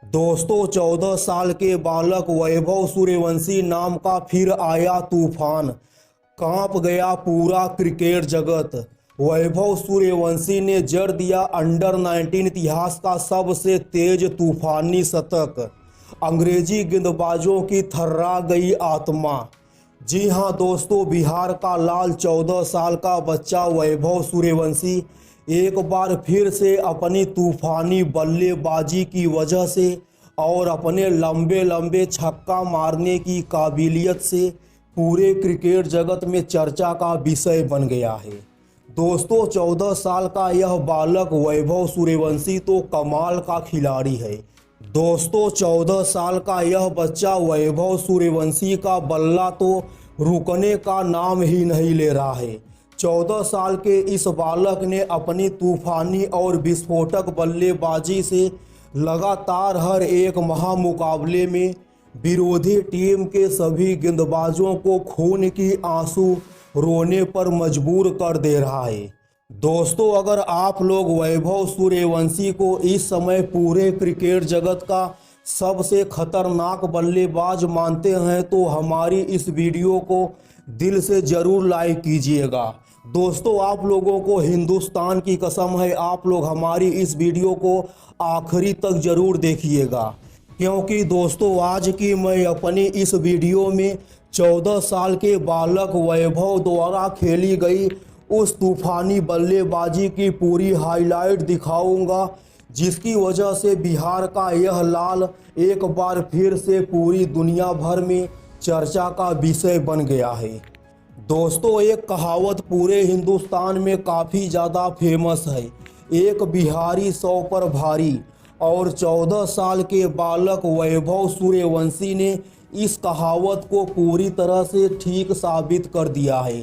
दोस्तों 14 साल के बालक वैभव सूर्यवंशी नाम का फिर आया तूफान। कांप गया पूरा क्रिकेट जगत। वैभव सूर्यवंशी ने जड़ दिया अंडर 19 इतिहास का सबसे तेज तूफानी शतक। अंग्रेजी गेंदबाजों की थर्रा गई आत्मा। जी हां दोस्तों, बिहार का लाल 14 साल का बच्चा वैभव सूर्यवंशी एक बार फिर से अपनी तूफानी बल्लेबाजी की वजह से और अपने लंबे लंबे छक्का मारने की काबिलियत से पूरे क्रिकेट जगत में चर्चा का विषय बन गया है। दोस्तों 14 साल का यह बालक वैभव सूर्यवंशी तो कमाल का खिलाड़ी है। दोस्तों 14 साल का यह बच्चा वैभव सूर्यवंशी का बल्ला तो रुकने का नाम ही नहीं ले रहा है। 14 साल के इस बालक ने अपनी तूफानी और विस्फोटक बल्लेबाजी से लगातार हर एक महामुकाबले में विरोधी टीम के सभी गेंदबाजों को खून की आंसू रोने पर मजबूर कर दे रहा है। दोस्तों अगर आप लोग वैभव सूर्यवंशी को इस समय पूरे क्रिकेट जगत का सबसे खतरनाक बल्लेबाज मानते हैं तो हमारी इस वीडियो को दिल से ज़रूर लाइक कीजिएगा। दोस्तों आप लोगों को हिंदुस्तान की कसम है, आप लोग हमारी इस वीडियो को आखिरी तक ज़रूर देखिएगा, क्योंकि दोस्तों आज की मैं अपनी इस वीडियो में 14 साल के बालक वैभव द्वारा खेली गई उस तूफानी बल्लेबाजी की पूरी हाईलाइट दिखाऊंगा, जिसकी वजह से बिहार का यह लाल एक बार फिर से पूरी दुनिया भर में चर्चा का विषय बन गया है। दोस्तों एक कहावत पूरे हिंदुस्तान में काफ़ी ज़्यादा फेमस है, एक बिहारी 100 पर भारी, और 14 साल के बालक वैभव सूर्यवंशी ने इस कहावत को पूरी तरह से ठीक साबित कर दिया है।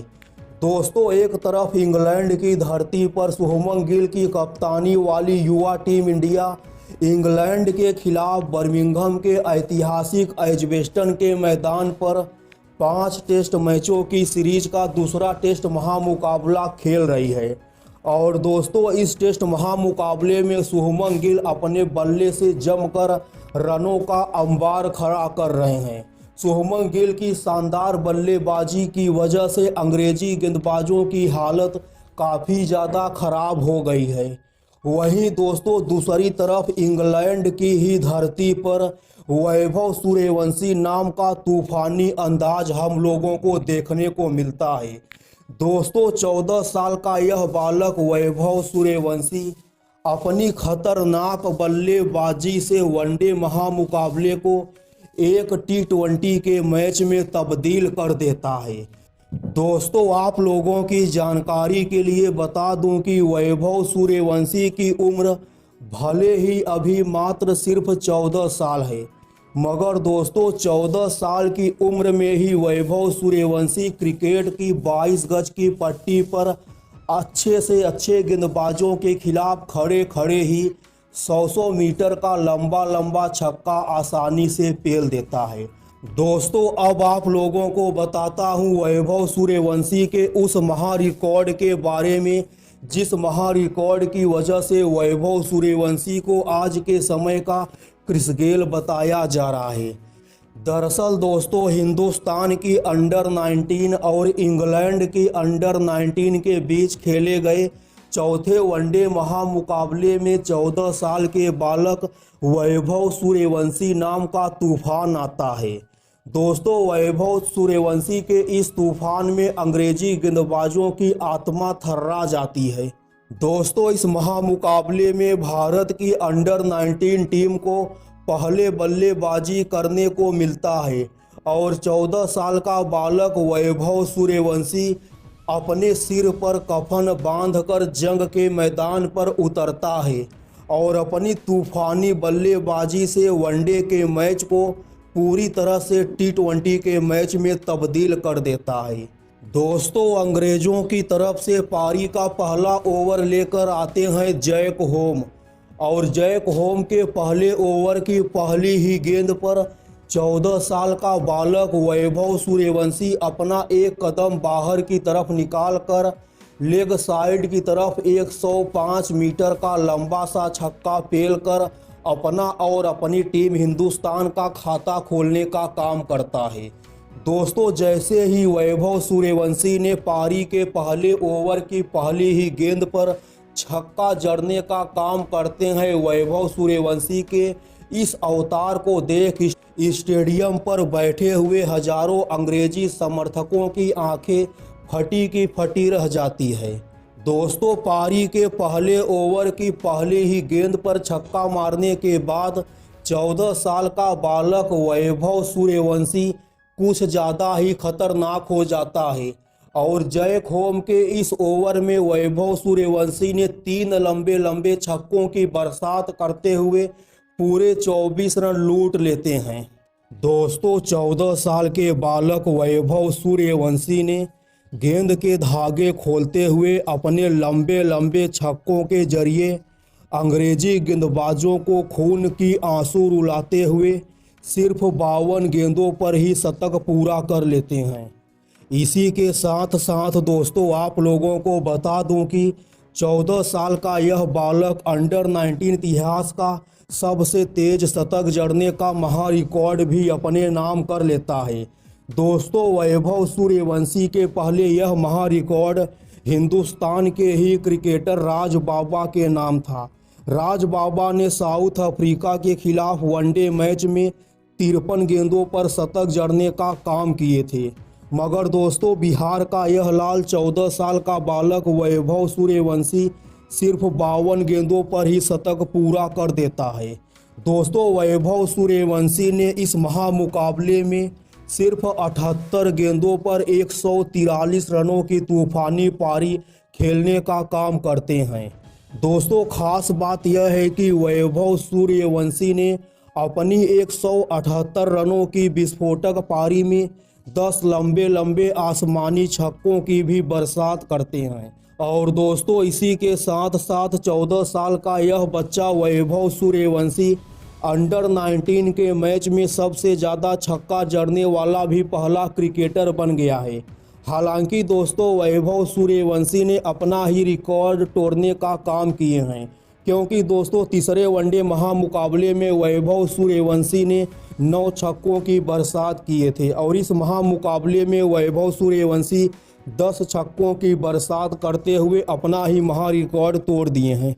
दोस्तों एक तरफ इंग्लैंड की धरती पर शुभमन गिल की कप्तानी वाली युवा टीम इंडिया इंग्लैंड के खिलाफ बर्मिंघम के ऐतिहासिक एजबेस्टन के मैदान पर 5 टेस्ट मैचों की सीरीज का दूसरा टेस्ट महामुकाबला खेल रही है। और दोस्तों इस टेस्ट महामुकाबले में शुभमन गिल अपने बल्ले से जमकर रनों का अंबार खड़ा कर रहे हैं। शुभमन गिल की शानदार बल्लेबाजी की वजह से अंग्रेजी गेंदबाजों की हालत काफ़ी ज़्यादा खराब हो गई है। वहीं दोस्तों दूसरी तरफ इंग्लैंड की ही धरती पर वैभव सूर्यवंशी नाम का तूफानी अंदाज हम लोगों को देखने को मिलता है। दोस्तों 14 साल का यह बालक वैभव सूर्यवंशी अपनी खतरनाक बल्लेबाजी से वनडे महामुकाबले को एक T20 के मैच में तब्दील कर देता है। दोस्तों आप लोगों की जानकारी के लिए बता दूं कि वैभव सूर्यवंशी की उम्र भले ही अभी मात्र सिर्फ 14 साल है, मगर दोस्तों 14 साल की उम्र में ही वैभव सूर्यवंशी क्रिकेट की 22 गज की पट्टी पर अच्छे से अच्छे गेंदबाजों के खिलाफ खड़े खड़े ही 100 मीटर का लंबा लंबा छक्का आसानी से पेल देता है। दोस्तों अब आप लोगों को बताता हूं वैभव सूर्यवंशी के उस महा रिकॉर्ड के बारे में, जिस महा रिकॉर्ड की वजह से वैभव सूर्यवंशी को आज के समय का क्रिस गेल बताया जा रहा है। दरअसल दोस्तों हिंदुस्तान की अंडर 19 और इंग्लैंड की अंडर 19 के बीच खेले गए चौथे वनडे महामुकाबले में 14 साल के बालक वैभव सूर्यवंशी नाम का तूफान आता है। दोस्तों वैभव सूर्यवंशी के इस तूफान में अंग्रेजी गेंदबाजों की आत्मा थर्रा जाती है। दोस्तों इस महामुकाबले में भारत की अंडर 19 टीम को पहले बल्लेबाजी करने को मिलता है और 14 साल का बालक वैभव सूर्यवंशी अपने सिर पर कफन बांधकर जंग के मैदान पर उतरता है और अपनी तूफानी बल्लेबाजी से वनडे के मैच को पूरी तरह से T20 के मैच में तब्दील कर देता है। दोस्तों अंग्रेजों की तरफ से पारी का पहला ओवर लेकर आते हैं जैक होम, और जैक होम के पहले ओवर की पहली ही गेंद पर 14 साल का बालक वैभव सूर्यवंशी अपना एक कदम बाहर की तरफ निकाल कर लेग साइड की तरफ 105 मीटर का लंबा सा छक्का पेल कर अपना और अपनी टीम हिंदुस्तान का खाता खोलने का काम करता है। दोस्तों, जैसे ही वैभव सूर्यवंशी ने पारी के पहले ओवर की पहली ही गेंद पर छक्का जड़ने का काम करते हैं, वैभव सूर्यवंशी के इस अवतार को देख स्टेडियम पर बैठे हुए हजारों अंग्रेजी समर्थकों की आंखें फटी की फटी रह जाती है। दोस्तों, पारी के पहले ओवर की पहली ही गेंद पर छक्का मारने के बाद 14 साल का बालक वैभव सूर्यवंशी कुछ ज़्यादा ही खतरनाक हो जाता है और जैक होम के इस ओवर में वैभव सूर्यवंशी ने 3 लंबे लंबे छक्कों की बरसात करते हुए पूरे 24 रन लूट लेते हैं। दोस्तों, 14 साल के बालक वैभव सूर्यवंशी ने गेंद के धागे खोलते हुए अपने लंबे लंबे छक्कों के जरिए अंग्रेजी गेंदबाजों को खून की आंसू रुलाते हुए सिर्फ 52 गेंदों पर ही शतक पूरा कर लेते हैं। इसी के साथ साथ दोस्तों, आप लोगों को बता दूं कि 14 साल का यह बालक अंडर 19 इतिहास का सबसे तेज शतक जड़ने का महा रिकॉर्ड भी अपने नाम कर लेता है। दोस्तों, वैभव सूर्यवंशी के पहले यह महा रिकॉर्ड हिंदुस्तान के ही क्रिकेटर राज बाबा के नाम था। राज बाबा ने साउथ अफ्रीका के खिलाफ वनडे मैच में 53 गेंदों पर शतक जड़ने का काम किए थे। मगर दोस्तों, बिहार का यह लाल 14 साल का बालक वैभव सूर्यवंशी सिर्फ 52 गेंदों पर ही शतक पूरा कर देता है। दोस्तों, वैभव सूर्यवंशी ने इस महामुकाबले में सिर्फ 78 गेंदों पर 143 रनों की तूफानी पारी खेलने का काम करते हैं। दोस्तों, खास बात यह है कि वैभव सूर्यवंशी ने अपनी 178 रनों की विस्फोटक पारी में 10 लंबे लंबे आसमानी छक्कों की भी बरसात करते हैं। और दोस्तों, इसी के साथ साथ 14 साल का यह बच्चा वैभव सूर्यवंशी अंडर 19 के मैच में सबसे ज़्यादा छक्का जड़ने वाला भी पहला क्रिकेटर बन गया है। हालांकि दोस्तों, वैभव सूर्यवंशी ने अपना ही रिकॉर्ड तोड़ने का काम किए हैं, क्योंकि दोस्तों तीसरे वनडे महामुकाबले में वैभव सूर्यवंशी ने 9 छक्कों की बरसात किए थे और इस महामुकाबले में वैभव सूर्यवंशी 10 छक्कों की बरसात करते हुए अपना ही महा रिकॉर्ड तोड़ दिए हैं।